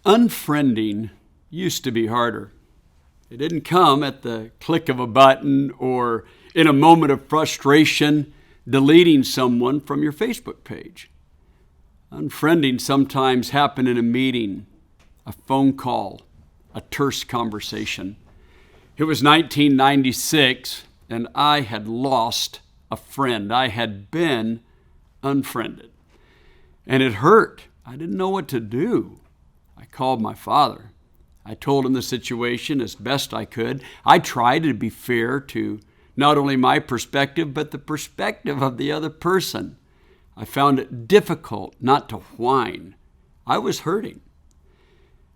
Unfriending used to be harder. It didn't come at the click of a button or in a moment of frustration deleting someone from your Facebook page. Unfriending sometimes happened in a meeting, a phone call, a terse conversation. It was 1996 and I had lost a friend. I had been unfriended. And it hurt. I didn't know what to do. I called my father. I told him the situation as best I could. I tried to be fair to not only my perspective, but the perspective of the other person. I found it difficult not to whine. I was hurting.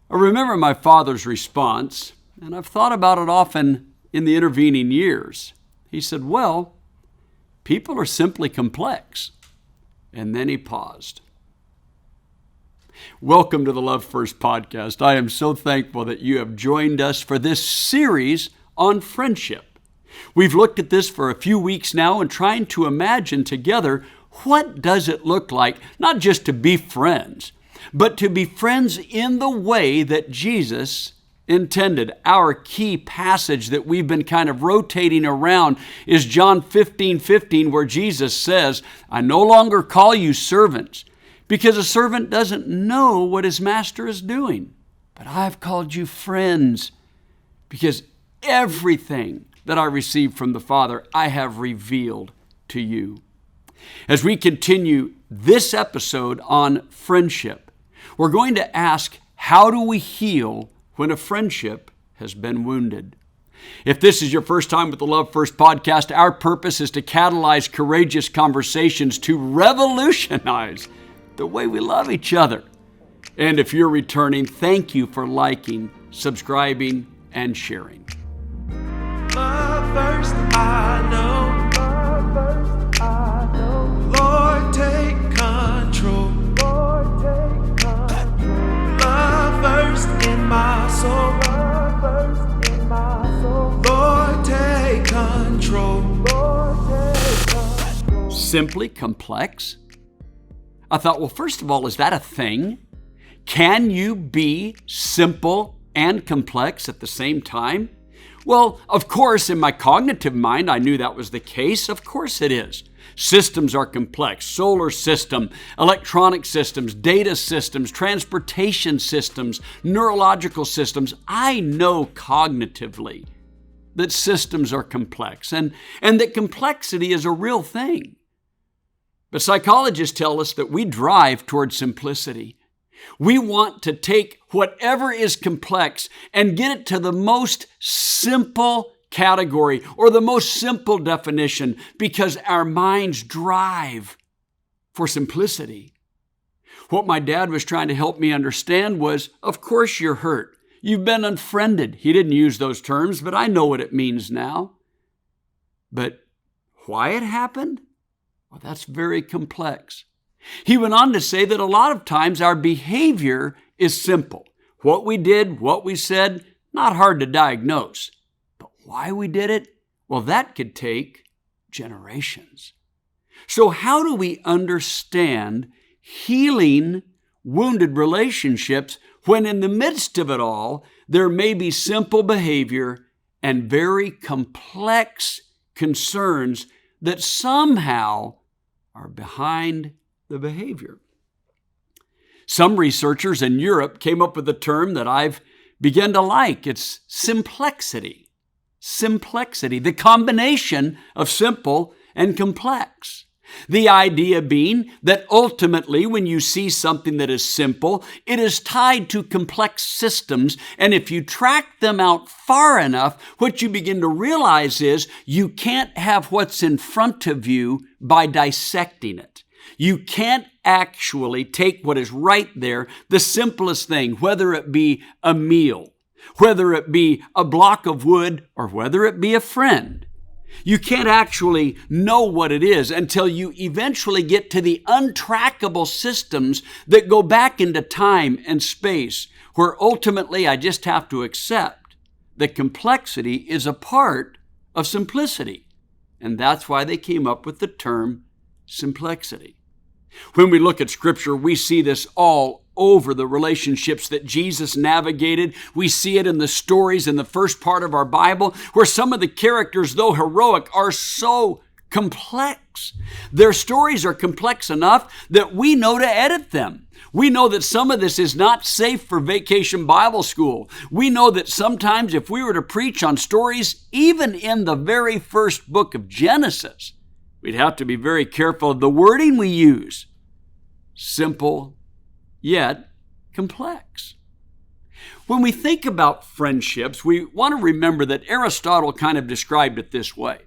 I remember my father's response, and I've thought about it often in the intervening years. He said, "Well, people are simply complex." And then he paused. Welcome to the Love First podcast. I am so thankful that you have joined us for this series on friendship. We've looked at this for a few weeks now and trying to imagine together, what does it look like, not just to be friends, but to be friends in the way that Jesus intended. Our key passage that we've been kind of rotating around is John 15:15, where Jesus says, "I no longer call you servants, because a servant doesn't know what his master is doing. But I've called you friends, because everything that I received from the Father, I have revealed to you." As we continue this episode on friendship, we're going to ask, how do we heal when a friendship has been wounded? If this is your first time with the Love First podcast, our purpose is to catalyze courageous conversations to revolutionize the way we love each other. And if you're returning, thank you for liking, subscribing, and sharing. Love first, I know. Love first, I know. Lord, take control. Lord, take control. Love first in my soul. Love first in my soul. Lord, take control. Lord, take control. Simply complex? I thought, well, first of all, is that a thing? Can you be simple and complex at the same time? Well, of course, in my cognitive mind, I knew that was the case. Of course it is. Systems are complex. Solar system, electronic systems, data systems, transportation systems, neurological systems. I know cognitively that systems are complex and that complexity is a real thing. But psychologists tell us that we drive toward simplicity. We want to take whatever is complex and get it to the most simple category or the most simple definition because our minds drive for simplicity. What my dad was trying to help me understand was, of course you're hurt. You've been unfriended. He didn't use those terms, but I know what it means now. But why it happened? Well, that's very complex. He went on to say that a lot of times our behavior is simple. What we did, what we said, not hard to diagnose. But why we did it? Well, that could take generations. So how do we understand healing wounded relationships when in the midst of it all, there may be simple behavior and very complex concerns that somehow are behind the behavior? Some researchers in Europe came up with a term that I've begun to like. It's simplexity. Simplexity, the combination of simple and complex. The idea being that ultimately when you see something that is simple, it is tied to complex systems. And if you track them out far enough, what you begin to realize is you can't have what's in front of you by dissecting it. You can't actually take what is right there, the simplest thing, whether it be a meal, whether it be a block of wood, or whether it be a friend. You can't actually know what it is until you eventually get to the untrackable systems that go back into time and space, where ultimately I just have to accept that complexity is a part of simplicity. And that's why they came up with the term simplexity. When we look at Scripture, we see this all over the relationships that Jesus navigated. We see it in the stories in the first part of our Bible, where some of the characters, though heroic, are so complex. Their stories are complex enough that we know to edit them. We know that some of this is not safe for vacation Bible school. We know that sometimes if we were to preach on stories, even in the very first book of Genesis, we'd have to be very careful of the wording we use. Simple, yet complex. When we think about friendships, we want to remember that Aristotle kind of described it this way.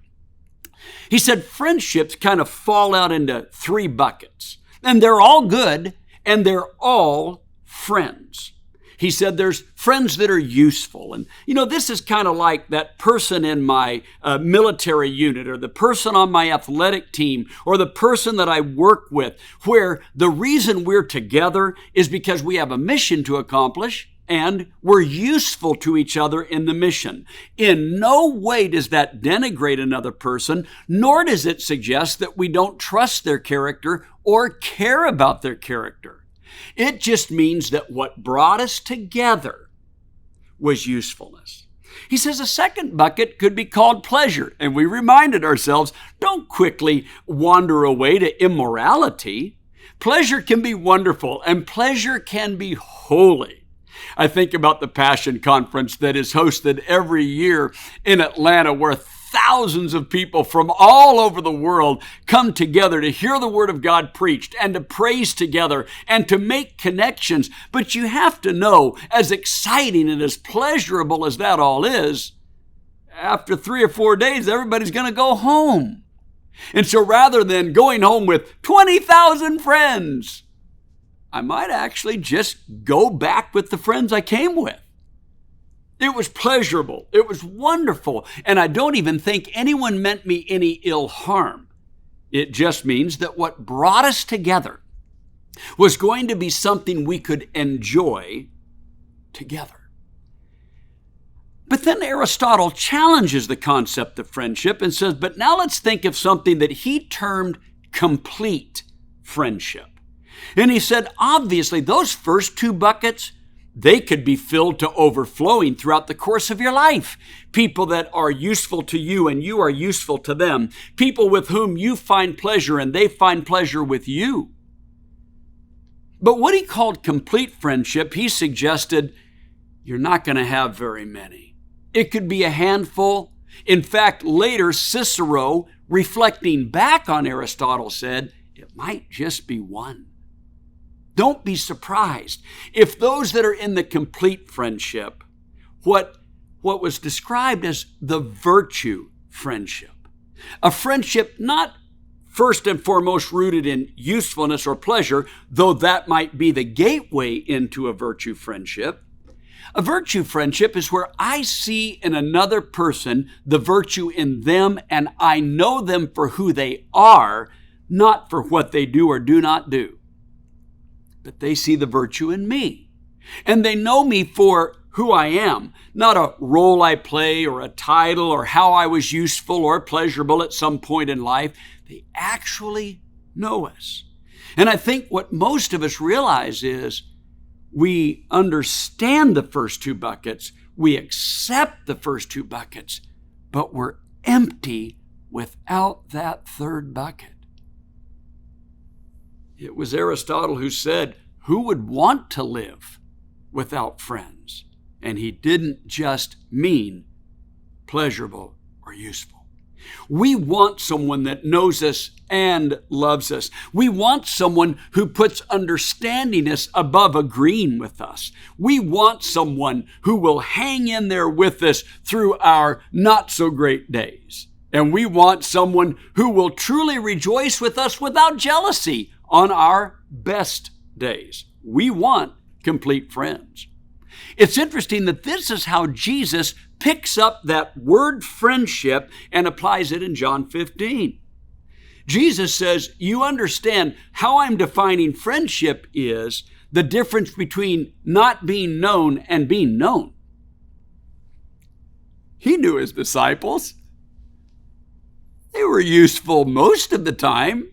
He said friendships kind of fall out into three buckets, and they're all good, and they're all friends. He said there's friends that are useful. And, this is kind of like that person in my military unit, or the person on my athletic team, or the person that I work with, where the reason we're together is because we have a mission to accomplish, and we're useful to each other in the mission. In no way does that denigrate another person, nor does it suggest that we don't trust their character or care about their character. It just means that what brought us together was usefulness. He says a second bucket could be called pleasure, and we reminded ourselves, don't quickly wander away to immorality. Pleasure can be wonderful, and pleasure can be holy. I think about the Passion Conference that is hosted every year in Atlanta, where thousands of people from all over the world come together to hear the Word of God preached and to praise together and to make connections. But you have to know, as exciting and as pleasurable as that all is, after 3 or 4 days, everybody's going to go home. And so rather than going home with 20,000 friends, I might actually just go back with the friends I came with. It was pleasurable. It was wonderful. And I don't even think anyone meant me any ill harm. It just means that what brought us together was going to be something we could enjoy together. But then Aristotle challenges the concept of friendship and says, but now let's think of something that he termed complete friendship. And he said, obviously, those first two buckets, they could be filled to overflowing throughout the course of your life. People that are useful to you and you are useful to them. People with whom you find pleasure and they find pleasure with you. But what he called complete friendship, he suggested you're not going to have very many. It could be a handful. In fact, later Cicero, reflecting back on Aristotle, said it might just be one. Don't be surprised if those that are in the complete friendship, what was described as the virtue friendship, a friendship not first and foremost rooted in usefulness or pleasure, though that might be the gateway into a virtue friendship. A virtue friendship is where I see in another person the virtue in them, and I know them for who they are, not for what they do or do not do. But they see the virtue in me. And they know me for who I am, not a role I play or a title or how I was useful or pleasurable at some point in life. They actually know us. And I think what most of us realize is we understand the first two buckets, we accept the first two buckets, but we're empty without that third bucket. It was Aristotle who said, who would want to live without friends? And he didn't just mean pleasurable or useful. We want someone that knows us and loves us. We want someone who puts understanding us above agreeing with us. We want someone who will hang in there with us through our not so great days. And we want someone who will truly rejoice with us without jealousy on our best days. We want complete friends. It's interesting that this is how Jesus picks up that word friendship and applies it in John 15. Jesus says, you understand how I'm defining friendship is the difference between not being known and being known. He knew his disciples. They were useful most of the time.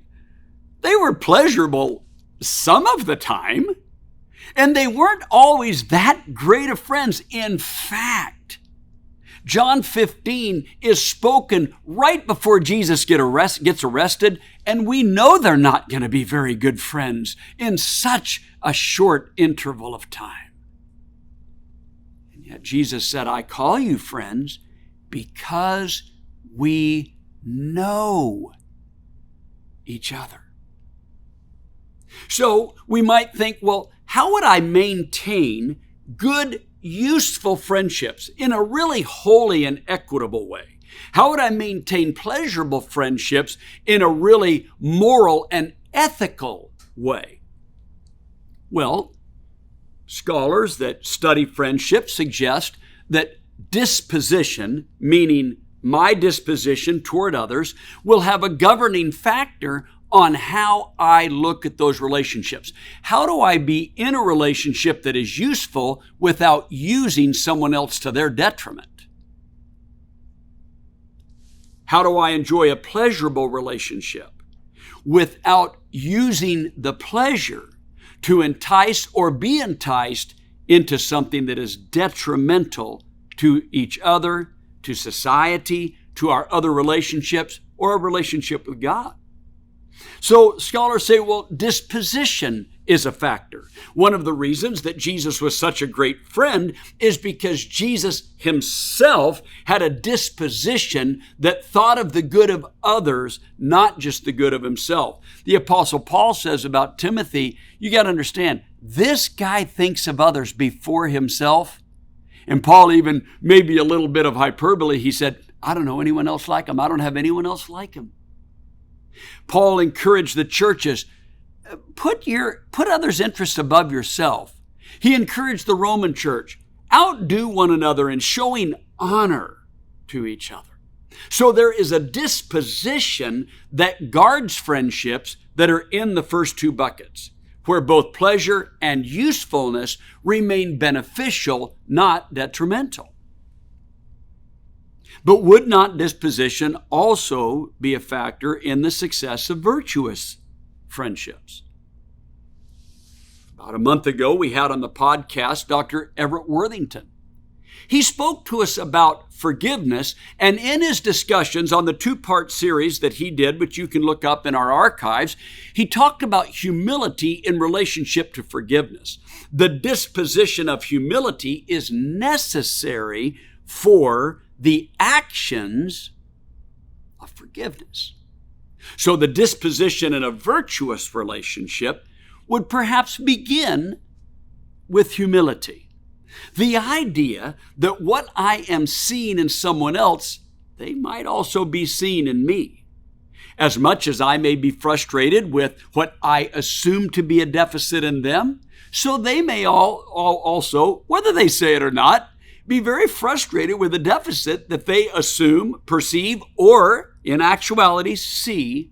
They were pleasurable some of the time. And they weren't always that great of friends. In fact, John 15 is spoken right before Jesus gets arrested, and we know they're not going to be very good friends in such a short interval of time. And yet Jesus said, I call you friends because we know each other. So we might think, well, how would I maintain good, useful friendships in a really holy and equitable way? How would I maintain pleasurable friendships in a really moral and ethical way? Well, scholars that study friendship suggest that disposition, meaning my disposition toward others, will have a governing factor on how I look at those relationships. How do I be in a relationship that is useful without using someone else to their detriment? How do I enjoy a pleasurable relationship without using the pleasure to entice or be enticed into something that is detrimental to each other, to society, to our other relationships, or a relationship with God? So scholars say, well, disposition is a factor. One of the reasons that Jesus was such a great friend is because Jesus himself had a disposition that thought of the good of others, not just the good of himself. The Apostle Paul says about Timothy, you got to understand, this guy thinks of others before himself. And Paul even, maybe a little bit of hyperbole, he said, I don't know anyone else like him. I don't have anyone else like him. Paul encouraged the churches, put others' interests above yourself. He encouraged the Roman church, outdo one another in showing honor to each other. So there is a disposition that guards friendships that are in the first two buckets, where both pleasure and usefulness remain beneficial, not detrimental. But would not disposition also be a factor in the success of virtuous friendships? About a month ago, we had on the podcast Dr. Everett Worthington. He spoke to us about forgiveness, and in his discussions on the two-part series that he did, which you can look up in our archives, he talked about humility in relationship to forgiveness. The disposition of humility is necessary for the actions of forgiveness. So the disposition in a virtuous relationship would perhaps begin with humility. The idea that what I am seeing in someone else, they might also be seen in me. As much as I may be frustrated with what I assume to be a deficit in them, so they may also, whether they say it or not, be very frustrated with a deficit that they assume, perceive, or in actuality see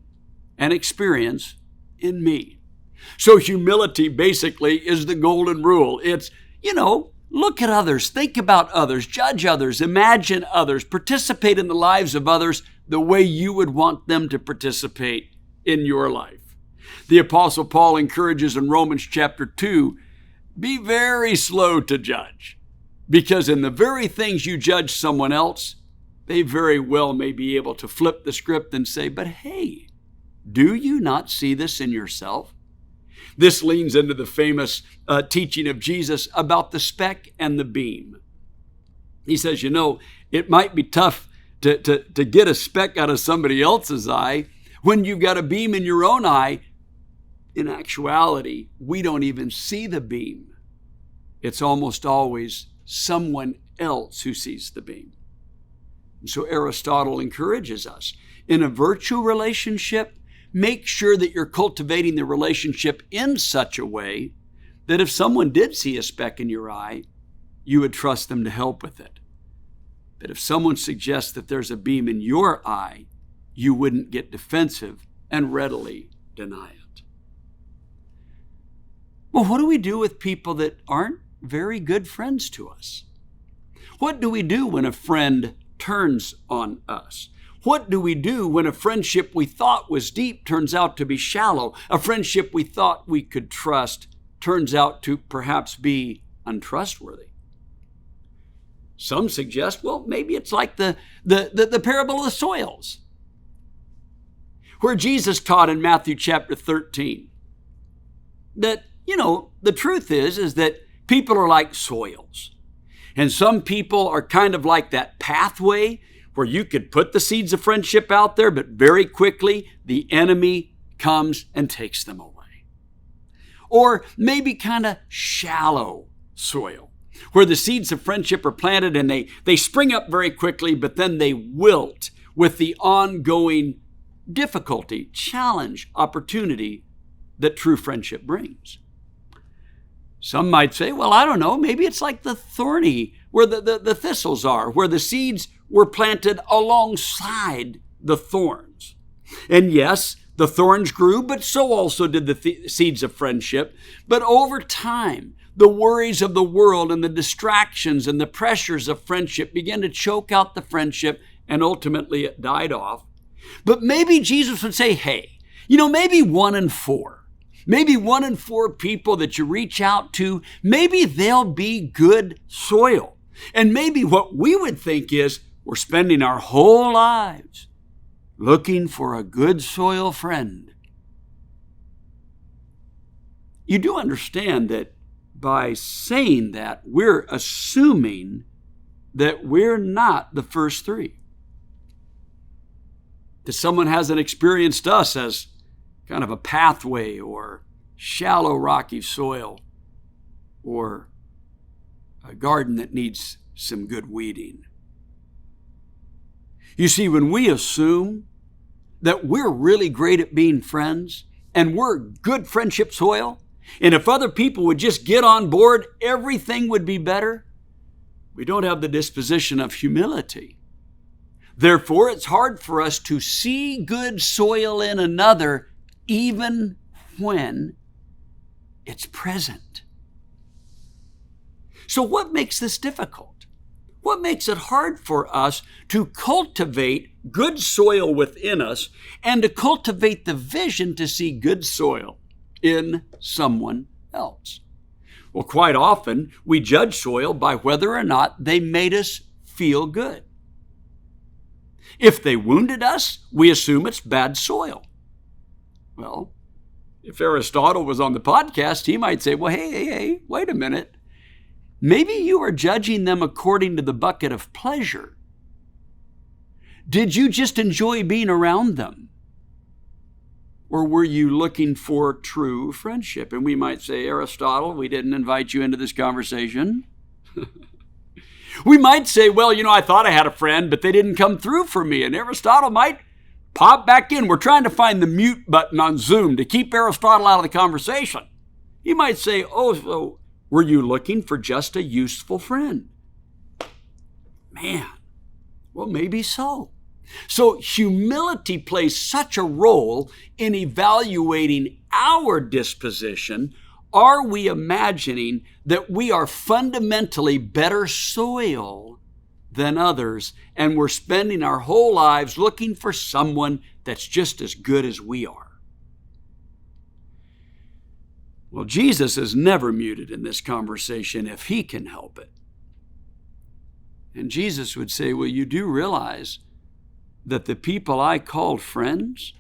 and experience in me. So humility basically is the golden rule. It's, look at others, think about others, judge others, imagine others, participate in the lives of others the way you would want them to participate in your life. The Apostle Paul encourages in Romans chapter 2, be very slow to judge. Because in the very things you judge someone else, they very well may be able to flip the script and say, but hey, do you not see this in yourself? This leans into the famous teaching of Jesus about the speck and the beam. He says, it might be tough to get a speck out of somebody else's eye when you've got a beam in your own eye. In actuality, we don't even see the beam. It's almost always someone else who sees the beam. And so Aristotle encourages us, in a virtue relationship, make sure that you're cultivating the relationship in such a way that if someone did see a speck in your eye, you would trust them to help with it. But if someone suggests that there's a beam in your eye, you wouldn't get defensive and readily deny it. Well, what do we do with people that aren't very good friends to us? What do we do when a friend turns on us? What do we do when a friendship we thought was deep turns out to be shallow? A friendship we thought we could trust turns out to perhaps be untrustworthy. Some suggest, well, maybe it's like the parable of the soils, where Jesus taught in Matthew chapter 13 that, the truth is that people are like soils. And some people are kind of like that pathway where you could put the seeds of friendship out there, but very quickly the enemy comes and takes them away. Or maybe kind of shallow soil, where the seeds of friendship are planted and they spring up very quickly, but then they wilt with the ongoing difficulty, challenge, opportunity that true friendship brings. Some might say, well, I don't know, maybe it's like the thorny, where the thistles are, where the seeds were planted alongside the thorns. And yes, the thorns grew, but so also did the seeds of friendship. But over time, the worries of the world and the distractions and the pressures of friendship began to choke out the friendship, and ultimately it died off. But maybe Jesus would say, hey, maybe 1 in 4. Maybe 1 in 4 people that you reach out to, maybe they'll be good soil. And maybe what we would think is we're spending our whole lives looking for a good soil friend. You do understand that by saying that, we're assuming that we're not the first 3. That someone hasn't experienced us as kind of a pathway or shallow, rocky soil or a garden that needs some good weeding. You see, when we assume that we're really great at being friends and we're good friendship soil, and if other people would just get on board, everything would be better, we don't have the disposition of humility. Therefore, it's hard for us to see good soil in another even when it's present. So what makes this difficult? What makes it hard for us to cultivate good soil within us and to cultivate the vision to see good soil in someone else? Well, quite often we judge soil by whether or not they made us feel good. If they wounded us, we assume it's bad soil. Well, if Aristotle was on the podcast, he might say, well, hey, wait a minute. Maybe you are judging them according to the bucket of pleasure. Did you just enjoy being around them? Or were you looking for true friendship? And we might say, Aristotle, we didn't invite you into this conversation. We might say, well, I thought I had a friend, but they didn't come through for me. And Aristotle might pop back in. We're trying to find the mute button on Zoom to keep Aristotle out of the conversation. He might say, so were you looking for just a useful friend? Man, well, maybe so. So humility plays such a role in evaluating our disposition. Are we imagining that we are fundamentally better soil than others, and we're spending our whole lives looking for someone that's just as good as we are? Well, Jesus is never muted in this conversation if he can help it. And Jesus would say, well, you do realize that the people I called friends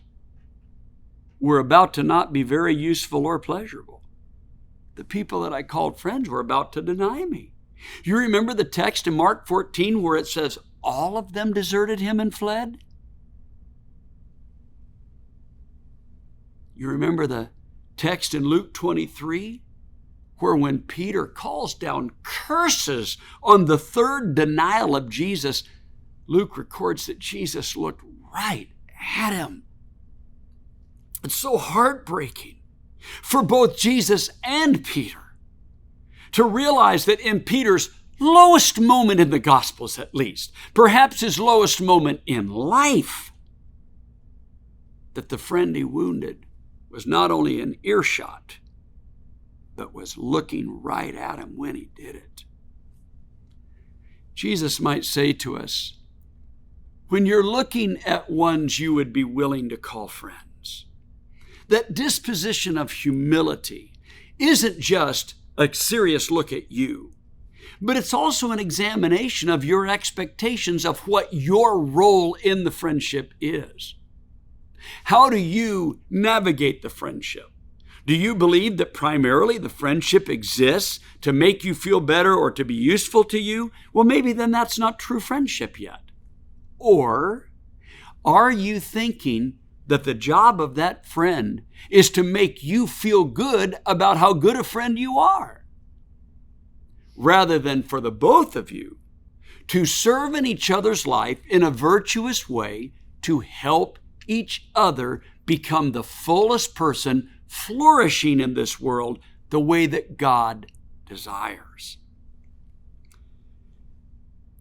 were about to not be very useful or pleasurable. The people that I called friends were about to deny me. You remember the text in Mark 14 where it says, all of them deserted him and fled? You remember the text in Luke 23 where when Peter calls down curses on the third denial of Jesus, Luke records that Jesus looked right at him. It's so heartbreaking for both Jesus and Peter to realize that in Peter's lowest moment in the Gospels, at least, perhaps his lowest moment in life, that the friend he wounded was not only in earshot, but was looking right at him when he did it. Jesus might say to us, when you're looking at ones you would be willing to call friends, that disposition of humility isn't just a serious look at you, but it's also an examination of your expectations of what your role in the friendship is. How do you navigate the friendship? Do you believe that primarily the friendship exists to make you feel better or to be useful to you? Well, maybe then that's not true friendship yet. Or are you thinking that the job of that friend is to make you feel good about how good a friend you are, rather than for the both of you to serve in each other's life in a virtuous way to help each other become the fullest person flourishing in this world the way that God desires?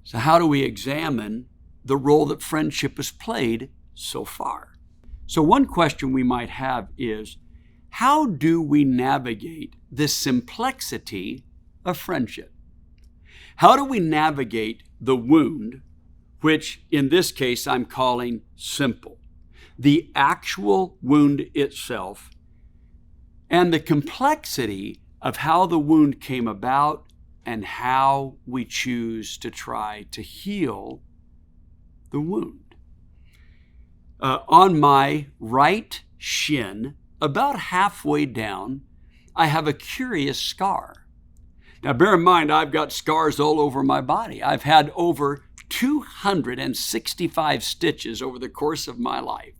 So how do we examine the role that friendship has played so far? So one question we might have is, how do we navigate this simplexity of friendship? How do we navigate the wound, which in this case I'm calling simple, the actual wound itself, and the complexity of how the wound came about and how we choose to try to heal the wound? On my right shin, about halfway down, I have a curious scar. Now, bear in mind, I've got scars all over my body. I've had over 265 stitches over the course of my life.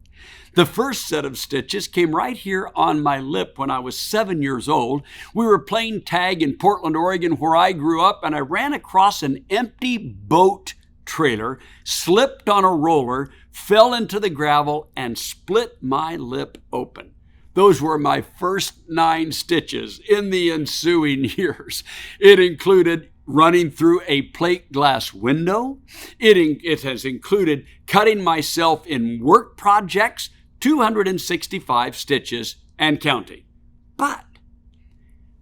The first set of stitches came right here on my lip when I was 7 years old. We were playing tag in Portland, Oregon, where I grew up, and I ran across an empty boat trailer, slipped on a roller, fell into the gravel, and split my lip open. Those were my first 9 stitches in the ensuing years. It included running through a plate glass window. It has included cutting myself in work projects, 265 stitches and counting. But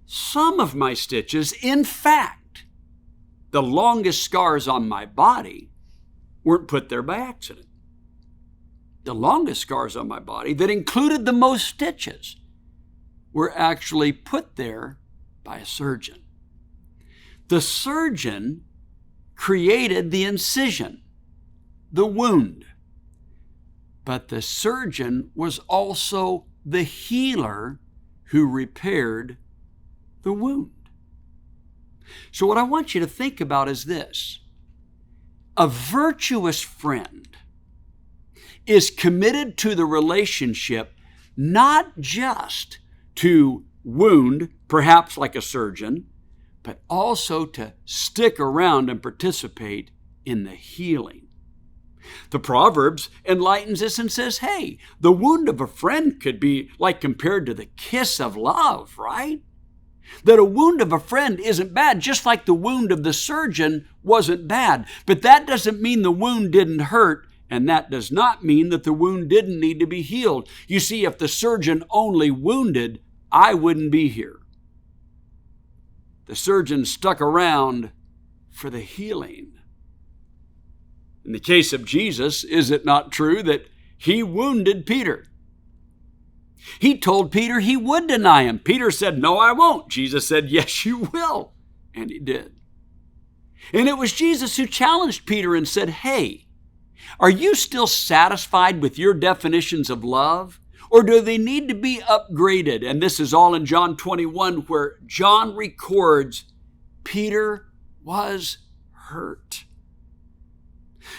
some of my stitches, in fact, the longest scars on my body, weren't put there by accident. The longest scars on my body that included the most stitches were actually put there by a surgeon. The surgeon created the incision, the wound, but the surgeon was also the healer who repaired the wound. So what I want you to think about is this: a virtuous friend is committed to the relationship, not just to wound, perhaps like a surgeon, but also to stick around and participate in the healing. The Proverbs enlightens us and says, hey, the wound of a friend could be like compared to the kiss of love, right? That a wound of a friend isn't bad, just like the wound of the surgeon wasn't bad. But that doesn't mean the wound didn't hurt, and that does not mean that the wound didn't need to be healed. You see, if the surgeon only wounded, I wouldn't be here. The surgeon stuck around for the healing. In the case of Jesus, is it not true that he wounded Peter? He told Peter he would deny him. Peter said, no, I won't. Jesus said, yes, you will. And he did. And it was Jesus who challenged Peter and said, hey, are you still satisfied with your definitions of love? Or do they need to be upgraded? And this is all in John 21, where John records Peter was hurt.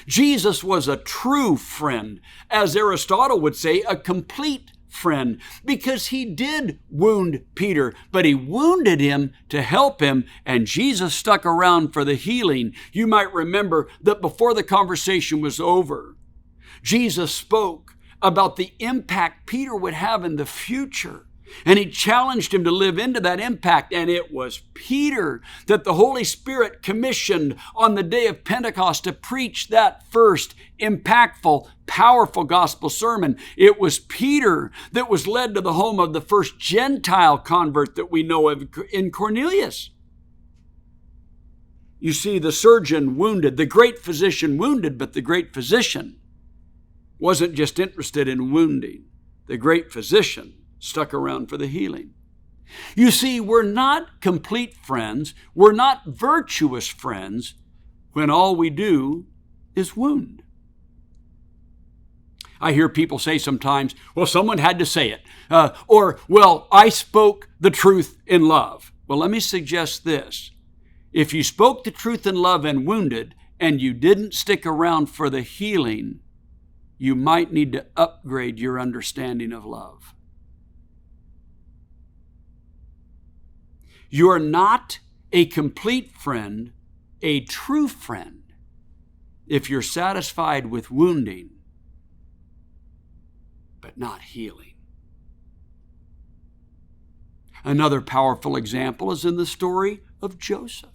Jesus was a true friend, as Aristotle would say, a complete friend, because he did wound Peter, but he wounded him to help him, and Jesus stuck around for the healing. You might remember that before the conversation was over, Jesus spoke about the impact Peter would have in the future. And he challenged him to live into that impact. And it was Peter that the Holy Spirit commissioned on the day of Pentecost to preach that first impactful, powerful gospel sermon. It was Peter that was led to the home of the first Gentile convert that we know of in Cornelius. You see, the surgeon wounded, the great physician wounded, but the great physician wasn't just interested in wounding. The great physician stuck around for the healing. You see, we're not complete friends, we're not virtuous friends when all we do is wound. I hear people say sometimes, well, someone had to say it. Or, well, I spoke the truth in love. Well, let me suggest this. If you spoke the truth in love and wounded, and you didn't stick around for the healing, you might need to upgrade your understanding of love. You're not a complete friend, a true friend, if you're satisfied with wounding, but not healing. Another powerful example is in the story of Joseph.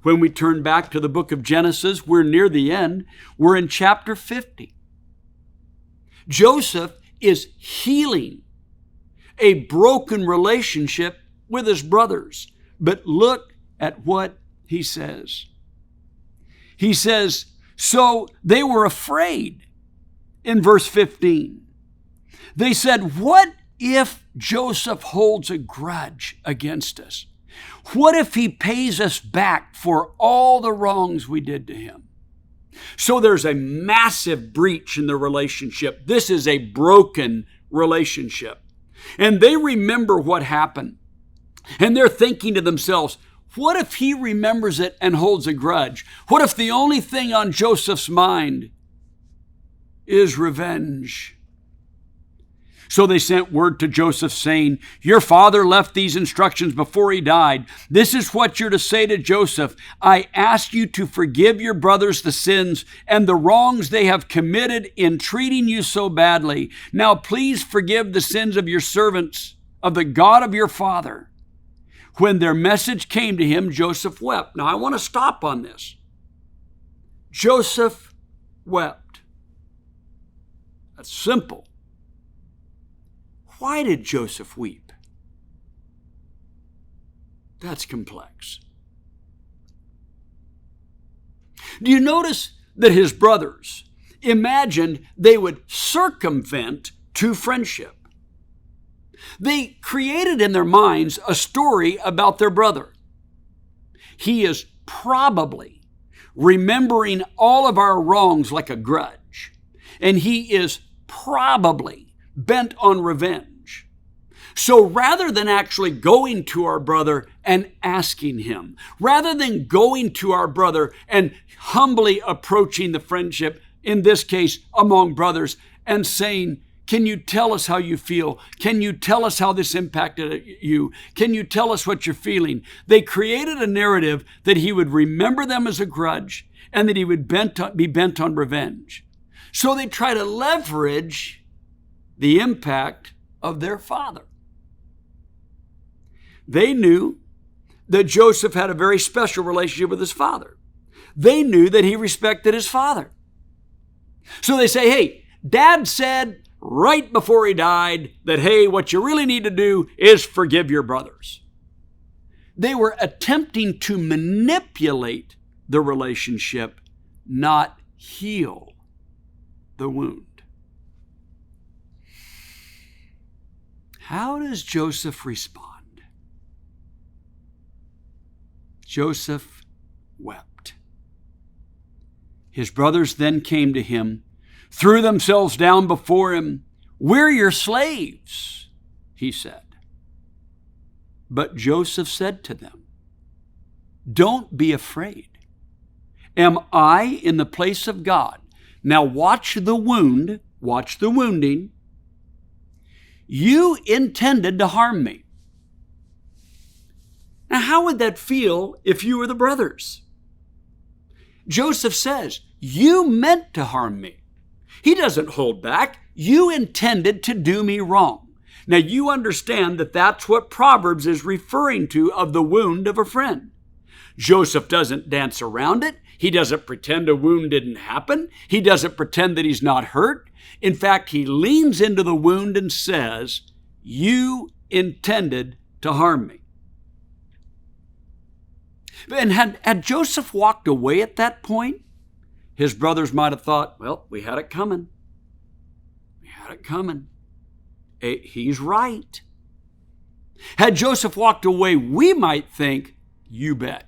When we turn back to the book of Genesis, we're near the end. We're in chapter 50. Joseph is healing a broken relationship with his brothers. But look at what he says. He says, so they were afraid in verse 15. They said, what if Joseph holds a grudge against us? What if he pays us back for all the wrongs we did to him? So there's a massive breach in the relationship. This is a broken relationship. And they remember what happened. And they're thinking to themselves, what if he remembers it and holds a grudge? What if the only thing on Joseph's mind is revenge? So they sent word to Joseph saying, your father left these instructions before he died. This is what you're to say to Joseph. I ask you to forgive your brothers the sins and the wrongs they have committed in treating you so badly. Now please forgive the sins of your servants, of the God of your father. When their message came to him, Joseph wept. Now I want to stop on this. Joseph wept. That's simple. Why did Joseph weep? That's complex. Do you notice that his brothers imagined they would circumvent true friendship? They created in their minds a story about their brother. He is probably remembering all of our wrongs like a grudge, and he is probably bent on revenge. So rather than actually going to our brother and asking him, rather than going to our brother and humbly approaching the friendship, in this case among brothers, and saying, can you tell us how you feel? Can you tell us how this impacted you? Can you tell us what you're feeling? They created a narrative that he would remember them as a grudge and that he would be bent on revenge. So they try to leverage the impact of their father. They knew that Joseph had a very special relationship with his father. They knew that he respected his father. So they say, hey, Dad said right before he died that, hey, what you really need to do is forgive your brothers. They were attempting to manipulate the relationship, not heal the wound. How does Joseph respond? Joseph wept. His brothers then came to him, threw themselves down before him. We're your slaves, he said. But Joseph said to them, don't be afraid. Am I in the place of God? Now watch the wound, watch the wounding. You intended to harm me. Now, how would that feel if you were the brothers? Joseph says, you meant to harm me. He doesn't hold back. You intended to do me wrong. Now, you understand that that's what Proverbs is referring to of the wound of a friend. Joseph doesn't dance around it. He doesn't pretend a wound didn't happen. He doesn't pretend that he's not hurt. In fact, he leans into the wound and says, you intended to harm me. And had Joseph walked away at that point, his brothers might have thought, well, we had it coming. We had it coming. He's right. Had Joseph walked away, we might think, you bet,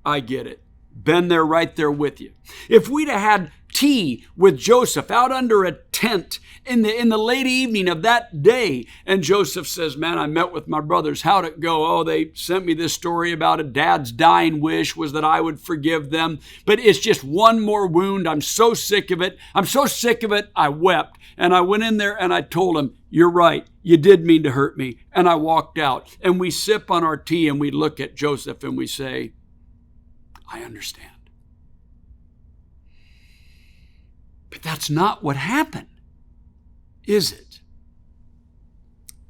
I get it. Been there, right there with you. If we'd have had tea with Joseph out under a tent in the late evening of that day, and Joseph says, man, I met with my brothers. How'd it go? Oh, they sent me this story about a dad's dying wish was that I would forgive them. But it's just one more wound. I'm so sick of it. I'm so sick of it. I wept. And I went in there and I told him, you're right. You did mean to hurt me. And I walked out. And we sip on our tea and we look at Joseph and we say, I understand. But that's not what happened, is it?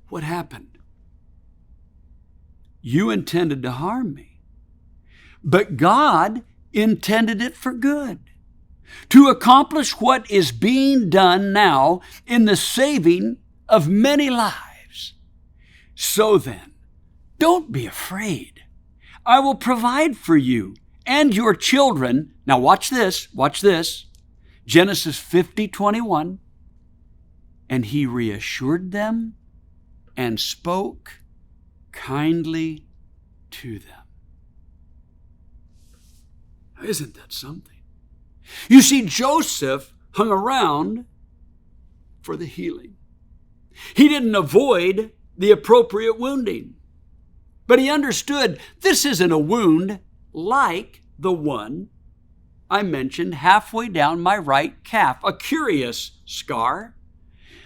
What happened? You intended to harm me, but God intended it for good, to accomplish what is being done now in the saving of many lives. So then, don't be afraid. I will provide for you and your children. Now watch this, watch this. Genesis 50:21. And he reassured them and spoke kindly to them. Isn't that something? You see, Joseph hung around for the healing. He didn't avoid the appropriate wounding, but he understood this isn't a wound like the one I mentioned halfway down my right calf, a curious scar.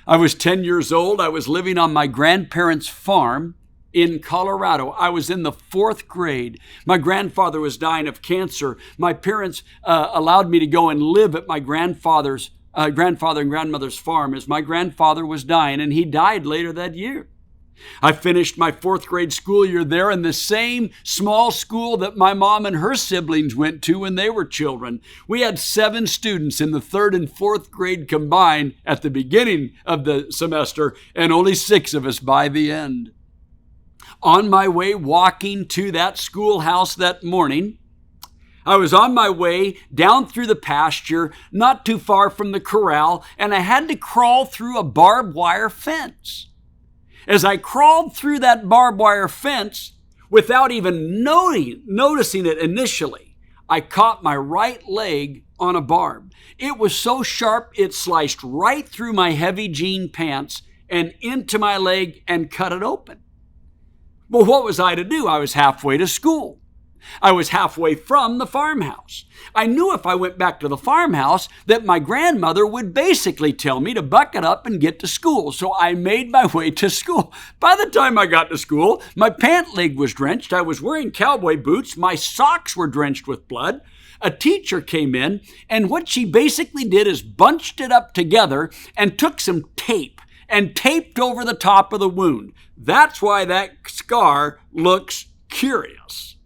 I was 10 years old. I was living on my grandparents' farm in Colorado. I was in the 4th grade. My grandfather was dying of cancer. My parents allowed me to go and live at my grandfather and grandmother's farm as my grandfather was dying, and he died later that year. I finished my 4th grade school year there in the same small school that my mom and her siblings went to when they were children. We had 7 students in the 3rd and 4th grade combined at the beginning of the semester, and only 6 of us by the end. On my way walking to that schoolhouse that morning, I was on my way down through the pasture, not too far from the corral, and I had to crawl through a barbed wire fence. As I crawled through that barbed wire fence, without even noticing it initially, I caught my right leg on a barb. It was so sharp, it sliced right through my heavy jean pants and into my leg and cut it open. Well, what was I to do? I was halfway to school. I was halfway from the farmhouse. I knew if I went back to the farmhouse that my grandmother would basically tell me to buck it up and get to school. So I made my way to school. By the time I got to school, my pant leg was drenched. I was wearing cowboy boots. My socks were drenched with blood. A teacher came in, and what she basically did is bunched it up together and took some tape and taped over the top of the wound. That's why that scar looks curious.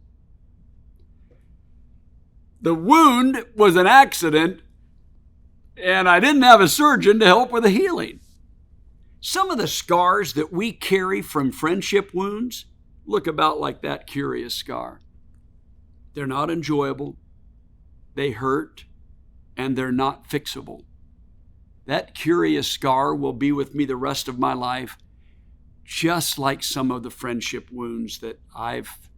The wound was an accident, and I didn't have a surgeon to help with the healing. Some of the scars that we carry from friendship wounds look about like that curious scar. They're not enjoyable, they hurt, and they're not fixable. That curious scar will be with me the rest of my life, just like some of the friendship wounds that I've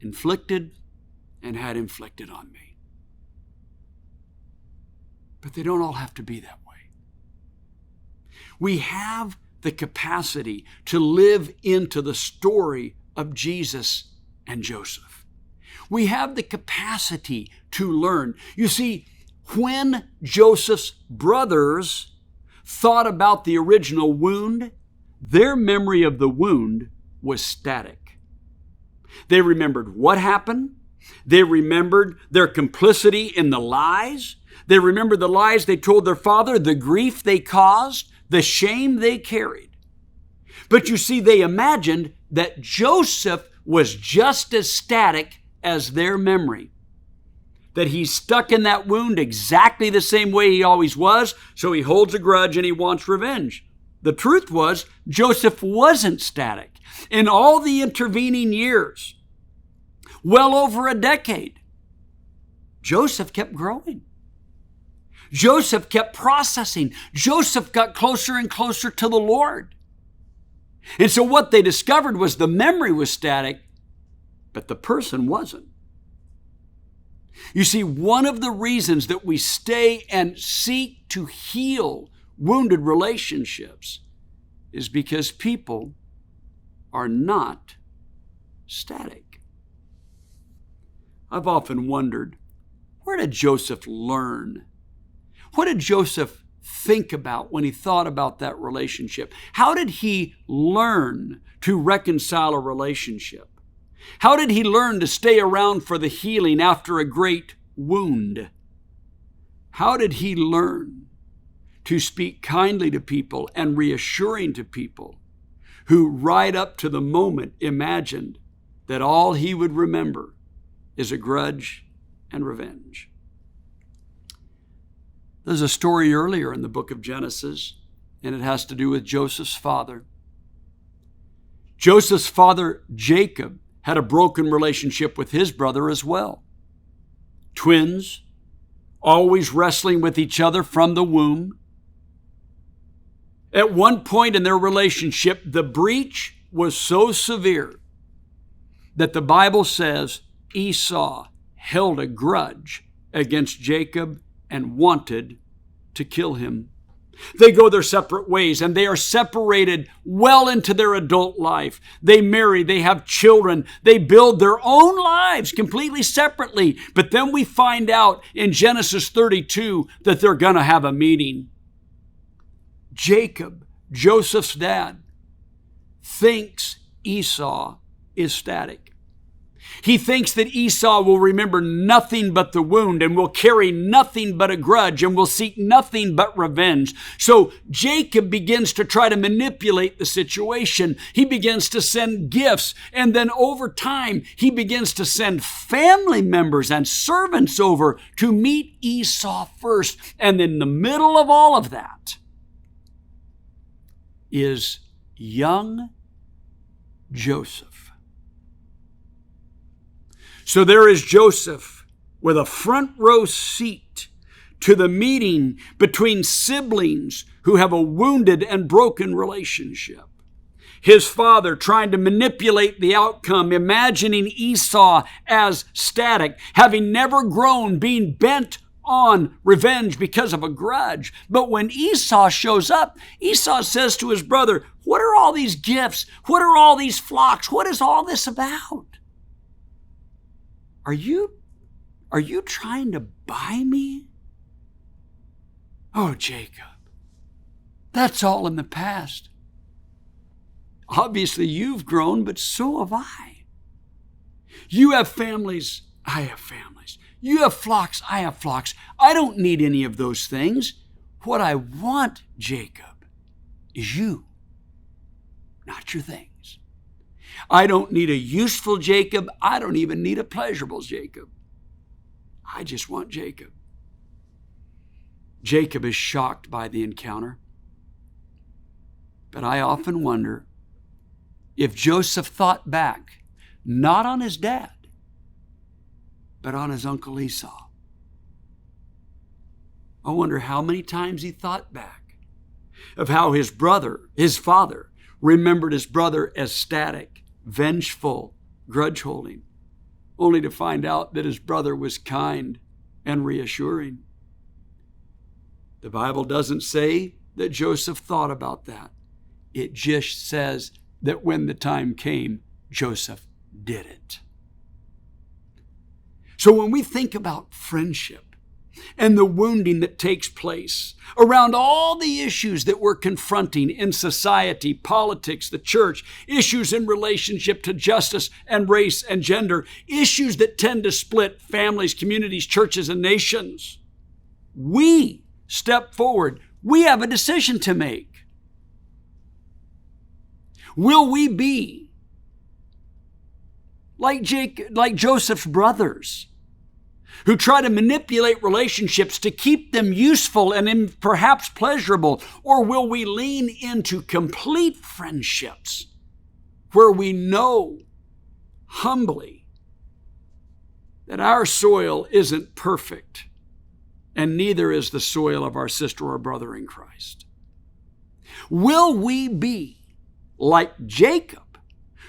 inflicted and had inflicted on me. But they don't all have to be that way. We have the capacity to live into the story of Jesus and Joseph. We have the capacity to learn. You see, when Joseph's brothers thought about the original wound, their memory of the wound was static. They remembered what happened. They remembered their complicity in the lies. They remembered the lies they told their father, the grief they caused, the shame they carried. But you see, they imagined that Joseph was just as static as their memory, that he's stuck in that wound exactly the same way he always was, so he holds a grudge and he wants revenge. The truth was, Joseph wasn't static. In all the intervening years, well over a decade, Joseph kept growing. Joseph kept processing. Joseph got closer and closer to the Lord. And so what they discovered was the memory was static, but the person wasn't. You see, one of the reasons that we stay and seek to heal wounded relationships is because people are not static. I've often wondered, where did Joseph learn? What did Joseph think about when he thought about that relationship? How did he learn to reconcile a relationship? How did he learn to stay around for the healing after a great wound? How did he learn to speak kindly to people and reassuring to people who right up to the moment imagined that all he would remember is a grudge and revenge? There's a story earlier in the book of Genesis, and it has to do with Joseph's father. Joseph's father, Jacob, had a broken relationship with his brother as well. Twins, always wrestling with each other from the womb. At one point in their relationship, the breach was so severe that the Bible says Esau held a grudge against Jacob and wanted to kill him. They go their separate ways, and they are separated well into their adult life. They marry, they have children, they build their own lives completely separately. But then we find out in Genesis 32 that they're going to have a meeting. Jacob, Joseph's dad, thinks Esau is static. He thinks that Esau will remember nothing but the wound and will carry nothing but a grudge and will seek nothing but revenge. So Jacob begins to try to manipulate the situation. He begins to send gifts, and then over time, he begins to send family members and servants over to meet Esau first. And in the middle of all of that is young Joseph. So there is Joseph with a front row seat to the meeting between siblings who have a wounded and broken relationship. His father trying to manipulate the outcome, imagining Esau as static, having never grown, being bent on revenge because of a grudge. But when Esau shows up, Esau says to his brother, "What are all these gifts? What are all these flocks? What is all this about? Are you trying to buy me?" Oh, Jacob, that's all in the past. Obviously, you've grown, but so have I. You have families, I have families. You have flocks, I have flocks. I don't need any of those things. What I want, Jacob, is you, not your things. I don't need a useful Jacob. I don't even need a pleasurable Jacob. I just want Jacob. Jacob is shocked by the encounter. But I often wonder if Joseph thought back, not on his dad, but on his uncle Esau. I wonder how many times he thought back of how his father, remembered his brother as static, vengeful, grudge-holding, only to find out that his brother was kind and reassuring. The Bible doesn't say that Joseph thought about that. It just says that when the time came, Joseph did it. So when we think about friendship and the wounding that takes place around all the issues that we're confronting in society, politics, the church, issues in relationship to justice and race and gender, issues that tend to split families, communities, churches, and nations, we step forward. We have a decision to make. Will we be like Joseph's brothers, who try to manipulate relationships to keep them useful and perhaps pleasurable? Or will we lean into complete friendships where we know humbly that our soil isn't perfect and neither is the soil of our sister or brother in Christ? Will we be like Jacob,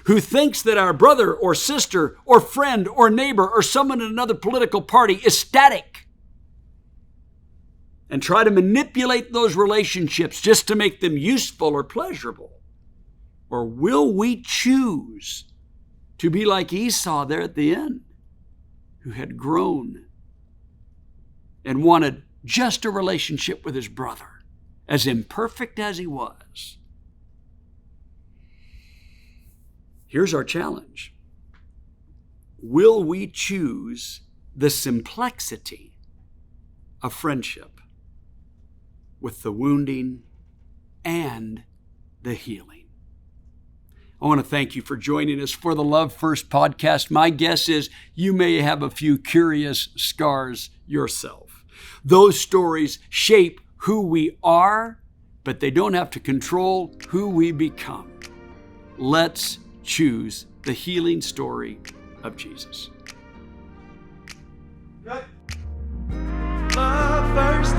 who thinks that our brother or sister or friend or neighbor or someone in another political party is static, and try to manipulate those relationships just to make them useful or pleasurable? Or will we choose to be like Esau there at the end, who had grown and wanted just a relationship with his brother, as imperfect as he was? Here's our challenge. Will we choose the simplexity of friendship with the wounding and the healing? I want to thank you for joining us for the Love First podcast. My guess is you may have a few curious scars yourself. Those stories shape who we are, but they don't have to control who we become. Let's choose the healing story of Jesus. Love first,